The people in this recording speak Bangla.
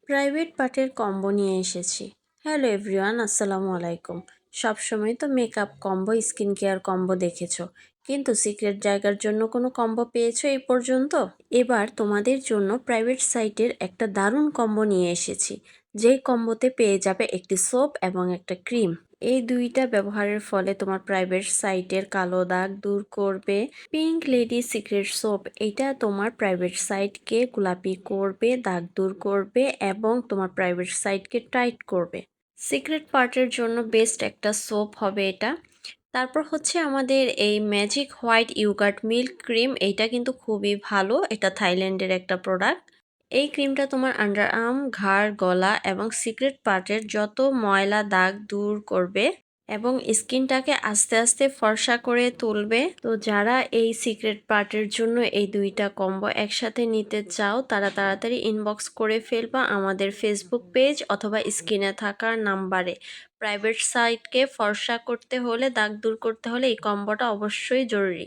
প্রাইভেট পার্টের কম্বো নিয়ে এসেছি। হ্যালো এভরিওয়ান, আসসালামু আলাইকুম। সবসময় তো makeup combo, skin care combo দেখেছো, কিন্তু সিক্রেট জায়গার জন্য কোনো কম্বো পেয়েছো এই পর্যন্ত? এবার তোমাদের জন্য প্রাইভেট সাইটের একটা দারুণ কম্বো নিয়ে এসেছি, যেই কম্বোতে পেয়ে যাবে একটি সোপ এবং একটা ক্রিম। এই দুইটা ব্যবহারের ফলে তোমার প্রাইভেট সাইটের কালো দাগ দূর করবে। পিঙ্ক লেডি সিক্রেট সোপ, এটা তোমার প্রাইভেট সাইটকে গোলাপি করবে, দাগ দূর করবে এবং তোমার প্রাইভেট সাইটকে টাইট করবে। সিক্রেট পার্টের জন্য বেস্ট একটা সোপ হবে এটা। তারপর হচ্ছে আমাদের এই magic white yogurt milk cream, এইটা কিন্তু খুবই ভালো, এটা থাইল্যান্ডের একটা প্রোডাক্ট। এই ক্রিমটা তোমার আন্ডার আর্ম, ঘাড়, গলা এবং সিক্রেট পার্টের যত ময়লা দাগ দূর করবে এবং স্কিনটাকে আস্তে আস্তে ফর্সা করে তুলবে। তো যারা এই সিক্রেট পার্টের জন্য এই দুইটা কম্বো একসাথে নিতে চাও, তারা তাড়াতাড়ি ইনবক্স করে ফেলবা আমাদের ফেসবুক পেজ অথবা স্ক্রিনে থাকা নাম্বারে। প্রাইভেট সাইটকে ফর্সা করতে হলে, দাগ দূর করতে হলে এই কম্বোটা অবশ্যই জরুরি।